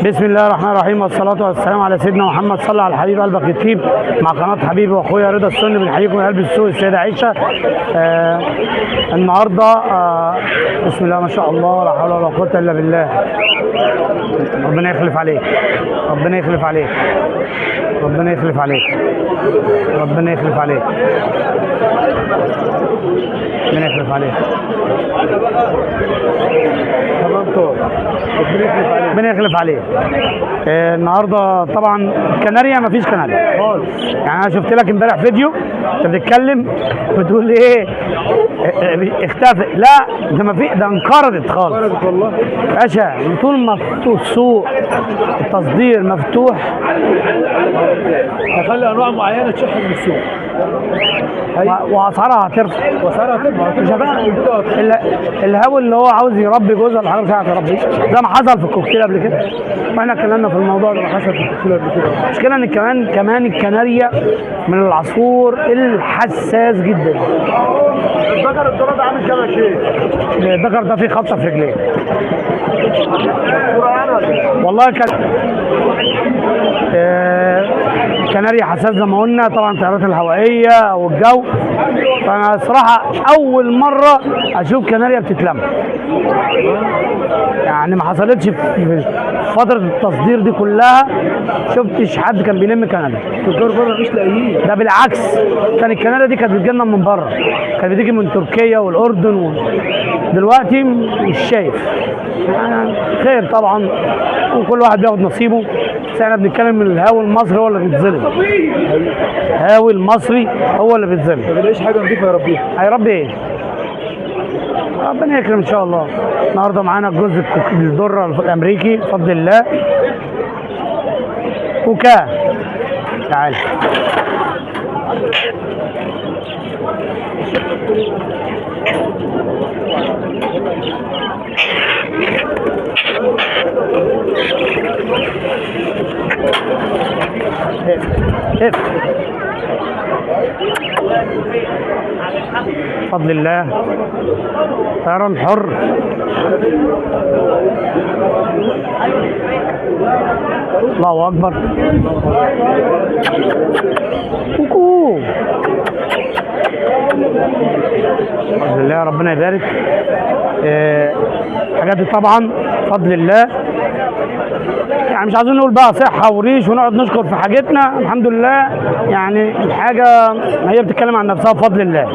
بسم الله الرحمن الرحيم والصلاة والسلام على سيدنا محمد. صلى على الحبيب قلبك يطيب. مع قناة حبيبي واخويا رضا السني بنحييكم من قلب السوق السيدة عائشة. النهارده بسم الله ما شاء الله لا حول ولا قوة الا بالله. ربنا يخلف عليك، ربنا يخلف عليك، ربنا يخلف عليك، ربنا يخلف عليك، ربنا يخلف عليك، ربنا يخلف عليك. النهارده طبعا كناريا مفيش كناريا خالص. يعني انا شفت لك امبارح فيديو انت بتتكلم بتقول ايه اختفت، لا ده ما في، ده انقرضت خالص. انقرضت والله باشا. طول ما مفتوح السوق التصدير مفتوح هيخلي انواع معينه تشح من السوق واسعارها هترفع، واسعارها هترفع. مش الهاوي اللي هو عاوز يربي جوز ولا حاجه مش هيعرف يربيه زي ما حصل في الكوكتيل قبل كده. واحنا اتكلمنا في الموضوع ده. حصل في الكوكتيل قبل كده. المشكله ان كمان الكناريا من العصفور الحساس جدا. الذكر الدراد عامل كام يا شيخ؟ الذكر ده فيه خبطه في رجليه والله. كناريا حساس زي ما قلنا، طبعا التيارات الهوائيه والجو. فانا صراحه اول مره اشوف كناريا بتتلم، يعني ما حصلتش في فتره التصدير دي كلها. شفتش حد كان بيلم كناريا. التجار بره مش لاقيين. ده بالعكس، كان الكناريا دي كانت بتجيلنا من بره، كانت بتيجي من تركيا والاردن دلوقتي مش شايف. يعني خير طبعا وكل واحد بياخد نصيبه. بس احنا بنتكلم من الهاوي المصري هو اللي بيتظلم. الهاوي المصري هو اللي بيتظلم. ما بيلاقيش حاجه نضيفه يربيها. هيربي ايه؟ ربنا يكرم ان شاء الله. النهارده معانا الجزء الذره الامريكي بفضل الله. كوكا تعال. بفضل الله طيران حر. الله اكبر. كوكو بفضل الله ربنا يبارك. الحاجات دي طبعا بفضل الله، يعني مش عايزين نقول بقى صحه وريش ونقعد نشكر في حاجتنا. الحمد لله يعني الحاجه هي بتتكلم عن نفسها بفضل الله.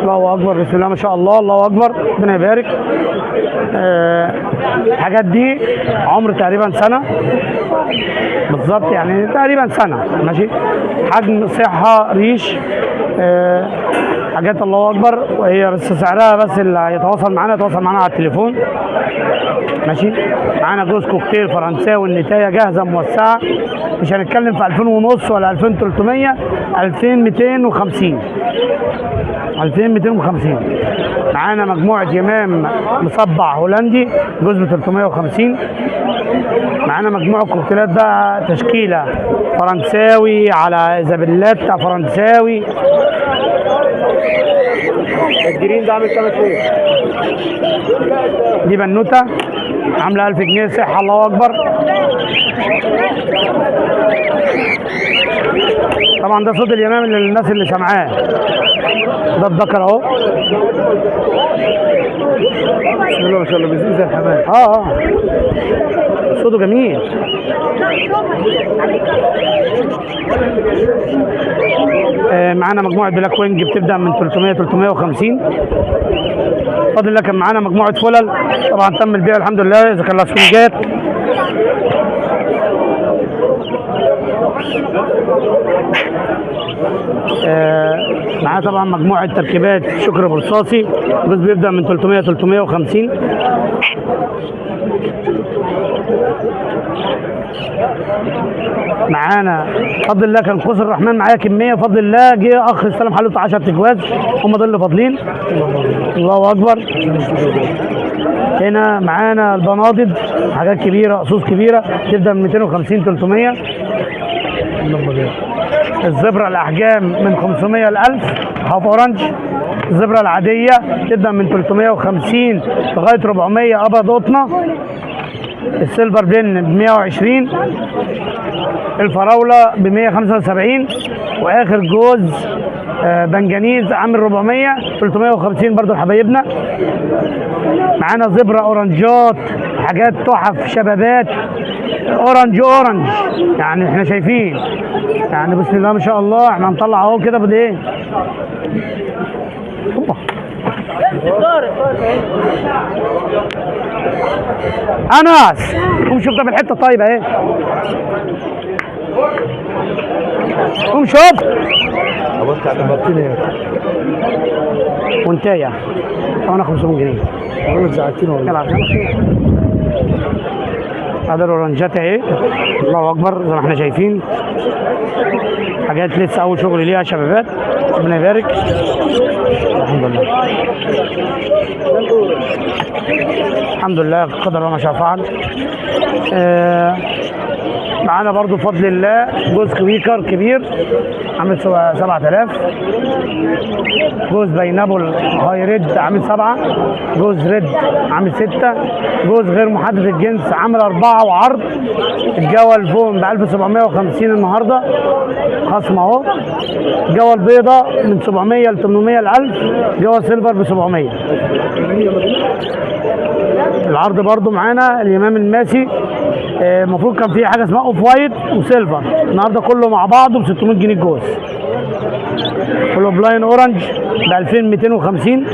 الله اكبر بسم الله ما شاء الله. الله اكبر ربنا يبارك. الحاجات دي عمر تقريبا سنه بالظبط، يعني تقريبا سنه ماشي. حجم صحه ريش حاجات الله اكبر. وهي بس سعرها، بس اللي هيتواصل معانا يتواصل معانا على التليفون ماشي. معانا جوز كوكتيل فرنساوي النتايه جاهزه موسعه. مش هنتكلم في 2000 ونص ولا 2300، 2250 2250. معانا مجموعه يمام مصبع هولندي جوز ب 350. معانا مجموعه كوكتيلات بقى تشكيله فرنساوي على زبلات فرنساوي. الجرين ده عامل كام شيء؟ دي بنوته عامله 1000 جنيه صحه. الله اكبر. طبعا ده صوت اليمام للناس اللي سامعاه. ده الذكر اهو بسم الله ما شاء الله بيزيد زي الحمام. صوته جميل. معانا مجموعه بلاك وينج بتبدا من 300 350. بفضل الله كان معانا مجموعه فلل طبعا تم البيع الحمد لله اذا كان الاسفنجات. معاه طبعا مجموعه تركيبات شكر برصاصي بس بيبدا من 300 350. معانا بفضل الله كان قوس الرحمن معايا كميه بفضل الله. جه اخ استلم حلوته 10 تجواز، هم دول اللي فاضلين. الله اكبر. هنا معانا البناضد حاجات كبيره، قصوص كبيره تبدا من 250 300. الزبره الاحجام من 500 ل 1000 هاف اورنج. الزبره العاديه، العاديه تبدا من 350 لغايه 400 ابيض قطنه. 400 ابيض قطنه. معانا مجموعه بلاك وينج بتبدا من 300 350. فضل الله كان معانا مجموعه فلل طبعا تم البيع الحمد لله اذا كان الاسفنجات. معانا طبعا مجموعه تركيبات شكر برصاصي بس بيبدا من 300 350. معانا مجموعه تركيبات شكر برصاصي بس بيبدا من 350 350. السيلفر بلين ب 120، الفراوله ب 175، واخر جوز بنجانيز عامل 400 350 برضو لحبايبنا. معانا زبرة اورنجات، حاجات تحف شبابات، اورنج يعني احنا شايفين يعني بسم الله ما شاء الله. احنا هنطلع اهو كده بالايه. اوبا انس قوم شوف ده بالحته طيبه اهي، قوم شوف بص على المرتين وانتايه انا 500 جنيه. بقول لك زعلتني والله. يلا هذا الاورنجات اهي، الله اكبر زي ما احنا شايفين. حاجات لسه اول شغل ليها شبابات، ربنا يبارك. الحمد لله الحمد لله قدر الله ما شاء فعل. معانا برضو بفضل الله جوز كويكر كبير عامل 7000، جوز بينابل هاي ريد عامل 7، جوز ريد عامل 6، جوز غير محدد الجنس عامل 4 وعرض. الجوه فوم ب 1750 النهارده خصم اهو. الجوه البيضاء من 700 ل 800 ل 1000، جوه سيلفر ب 700. العرض برضو معانا اليمام الماسي، المفروض كان في حاجه اسمها اوف وايت وسيلفر، النهارده كله مع بعضه ب 600 جنيه الجوز. كله بلاين اورنج ب 2250.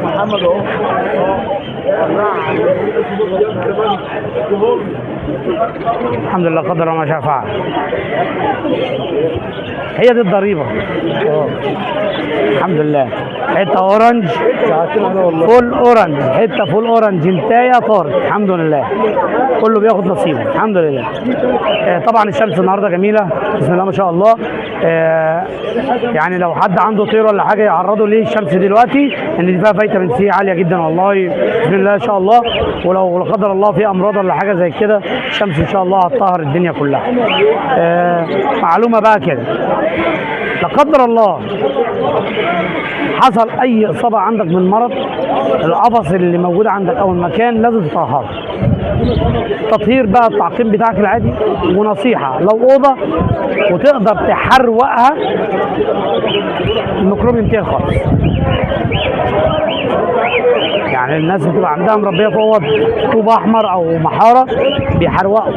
محمد اهو الحمد لله قدر الله ما شاء فعل. هي دي الضريبه. الحمد لله حته اورنج فول اورنج، حته فول اورنج انتايه طارت الحمد لله، كله بياخد نصيبه الحمد لله. طبعا الشمس النهارده جميله بسم الله ما شاء الله. يعني لو حد عنده طير ولا حاجه يعرضه ليه الشمس دلوقتي، ان دي فيها فيتامين سي عاليه جدا والله بسم الله ما شاء الله. ولو لا قدر الله في امراض ولا حاجه زي كده، الشمس ان شاء الله هتطهر الدنيا كلها. معلومه بقى كده، لا قدر الله حصل اي اصابه عندك من مرض، القفص اللي موجود عندك او المكان لازم تطهره. تطهير بقى التعقيم بتاعك العادي. ونصيحه، لو اوضه وتقدر تحروقها الميكروب ينتهي خالص. يعني الناس بتبقى عندها مربيه في اوض طوب احمر او محاره بيحروقوا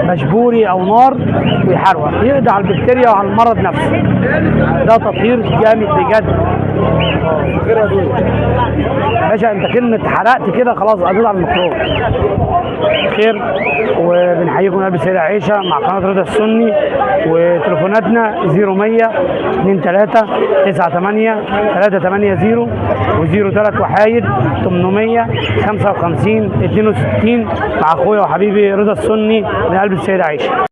مشبوري او نار ويحروق، يقضي على البكتيريا وعلى المرض نفسه. ده تطهير جامد بجد. باشا انت كلمه حرقت كده خلاص قضيت على الميكروب. خير، وبنحييكم من قلب السيده عائشه مع قناه رضا السني. وتليفوناتنا 0100 23 98 380 و03 وحايد 855 62 مع اخويا وحبيبي رضا السني من قلب السيده عائشه.